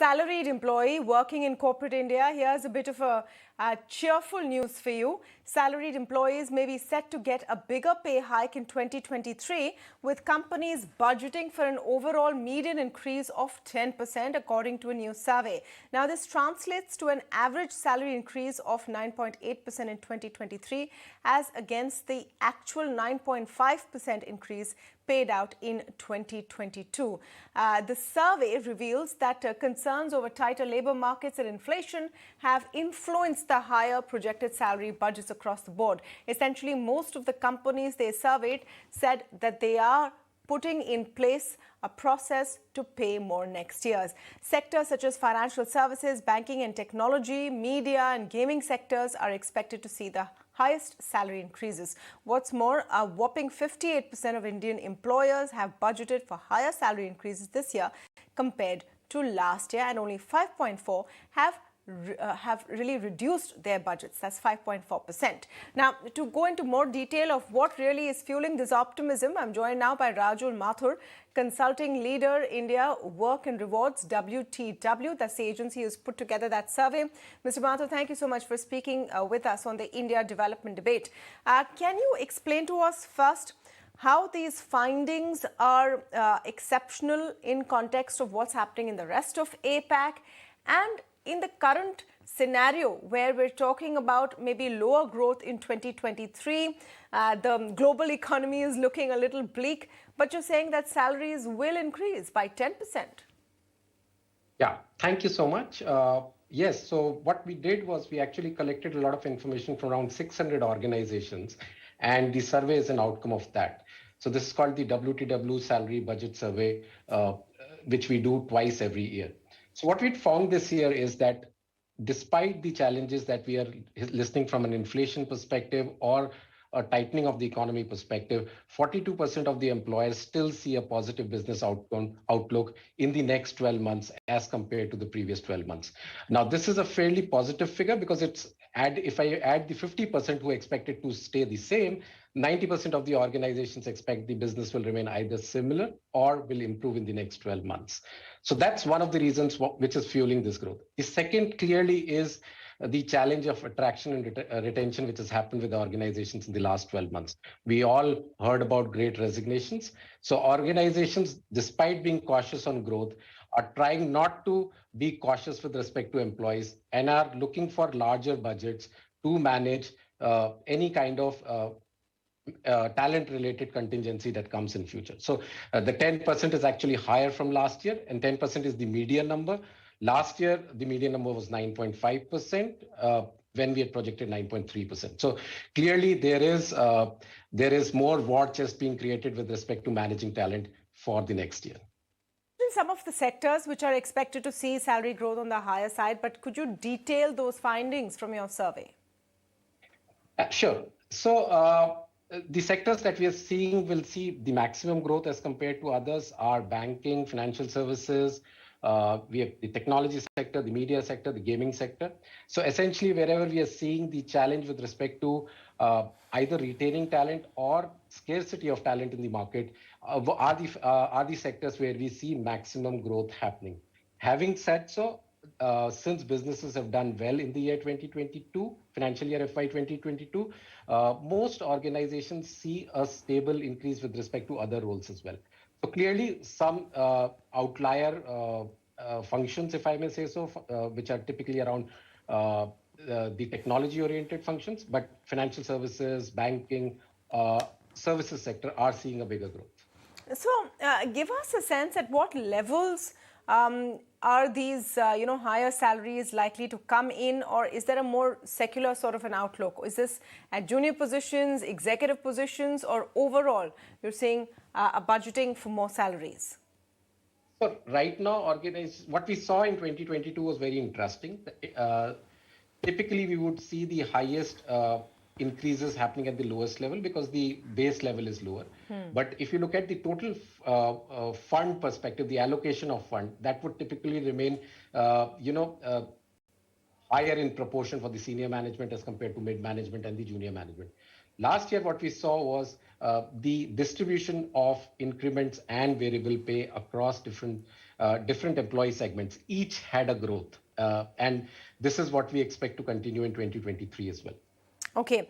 salaried employee working in corporate India. Here's a bit of a cheerful news for you. Salaried employees may be set to get a bigger pay hike in 2023, with companies budgeting for an overall median increase of 10%, according to a new survey. Now, this translates to an average salary increase of 9.8% in 2023, as against the actual 9.5% increase paid out in 2022. The survey reveals that concerns over tighter labor markets and inflation have influenced the higher projected salary budgets across the board. Essentially, most of the companies they surveyed said that they are putting in place a process to pay more next year. Sectors such as financial services, banking and technology, media and gaming sectors are expected to see the highest salary increases. What's more, a whopping 58% of Indian employers have budgeted for higher salary increases this year compared to last year, and only 5.4% have really reduced their budgets. That's 5.4%. Now, to go into more detail of what really is fueling this optimism, I'm joined now by Rajul Mathur, consulting leader, India Work and Rewards, WTW. That's the agency who's put together that survey. Mr. Mathur, thank you so much for speaking with us on the India Development Debate. Can you explain to us first how these findings are exceptional in context of what's happening in the rest of APAC, and in the current scenario where we're talking about maybe lower growth in 2023, the global economy is looking a little bleak, but you're saying that salaries will increase by 10%. Yeah, thank you so much. Yes, so what we did was we actually collected a lot of information from around 600 organizations, and the survey is an outcome of that. So this is called the WTW Salary Budget Survey, which we do twice every year. So what we found this year is that despite the challenges that we are listening from an inflation perspective or a tightening of the economy perspective, 42% of the employers still see a positive business outlook in the next 12 months as compared to the previous 12 months. Now, this is a fairly positive figure because if I add the 50% who expect it to stay the same, 90% of the organizations expect the business will remain either similar or will improve in the next 12 months. So that's one of the reasons which is fueling this growth. The second clearly is the challenge of attraction and retention, which has happened with the organizations in the last 12 months. We all heard about great resignations. So organizations, despite being cautious on growth, are trying not to be cautious with respect to employees and are looking for larger budgets to manage any kind of talent-related contingency that comes in future. So the 10% is actually higher from last year, and 10% is the median number. Last year, the median number was 9.5%, when we had projected 9.3%. So clearly, there is more war chest being created with respect to managing talent for the next year. Some of the sectors which are expected to see salary growth on the higher side, but could you detail those findings from your survey? Sure. So the sectors that we are seeing will see the maximum growth as compared to others are banking, financial services, we have the technology sector, the media sector, the gaming sector. So essentially, wherever we are seeing the challenge with respect to either retaining talent or scarcity of talent in the market are the sectors where we see maximum growth happening. Having said so, since businesses have done well in the year 2022, financial year FY 2022, most organizations see a stable increase with respect to other roles as well. So clearly, some outlier functions, if I may say so, which are typically around the technology-oriented functions, but financial services, banking, services sector are seeing a bigger growth. So give us a sense at what levels are these higher salaries likely to come in, or is there a more secular sort of an outlook? Is this at junior positions, executive positions, or overall you're seeing a budgeting for more salaries? So right now, what we saw in 2022 was very interesting. Typically, we would see the highest increases happening at the lowest level because the base level is lower. But if you look at the total fund perspective, the allocation of fund, that would typically remain, higher in proportion for the senior management as compared to mid-management and the junior management. Last year, what we saw was the distribution of increments and variable pay across different different employee segments, each had a growth. And this is what we expect to continue in 2023 as well. Okay.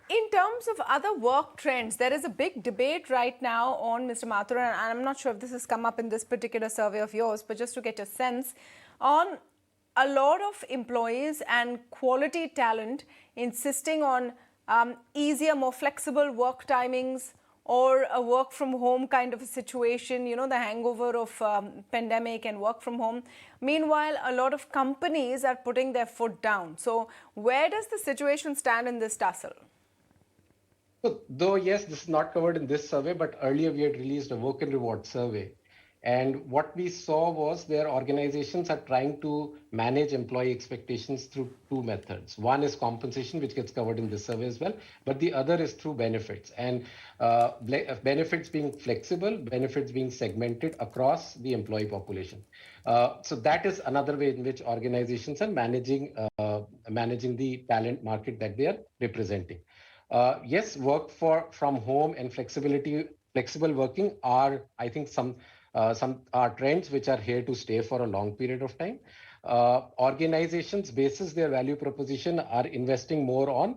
In terms of other work trends, there is a big debate right now on, Mr. Mathur, and I'm not sure if this has come up in this particular survey of yours, but just to get a sense on a lot of employees and quality talent insisting on easier, more flexible work timings, or a work from home kind of a situation, you know, the hangover of pandemic and work from home. Meanwhile, a lot of companies are putting their foot down. So where does the situation stand in this tussle? So, though, yes, this is not covered in this survey, but earlier we had released a work and reward survey. And what we saw was their organizations are trying to manage employee expectations through two methods. One is compensation, which gets covered in this survey as well, but the other is through benefits. And benefits being flexible, benefits being segmented across the employee population. So that is another way in which organizations are managing the talent market that they are representing. Yes, from home and flexible working are, I think, some are trends which are here to stay for a long period of time. Organizations, basis their value proposition, are investing more on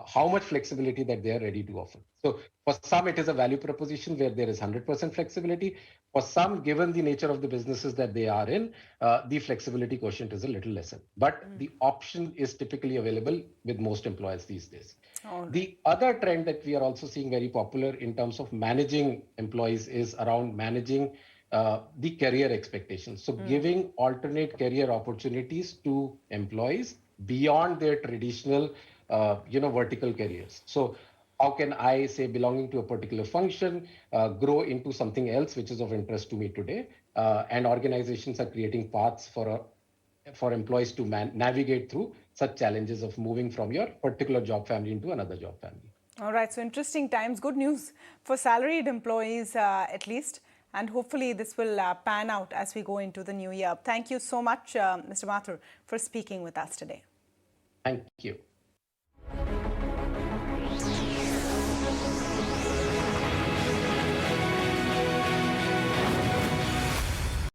how much flexibility that they are ready to offer. So for some, it is a value proposition where there is 100% flexibility. For some, given the nature of the businesses that they are in, the flexibility quotient is a little lesser. But the option is typically available with most employers these days. The other trend that we are also seeing very popular in terms of managing employees is around managing the career expectations. So giving alternate career opportunities to employees beyond their traditional, vertical careers. So how can I, say, belonging to a particular function, grow into something else which is of interest to me today? And organizations are creating paths for employees to navigate through such challenges of moving from your particular job family into another job family. All right, so interesting times. Good news for salaried employees, at least. And hopefully this will pan out as we go into the new year. Thank you so much, Mr. Mathur, for speaking with us today. Thank you.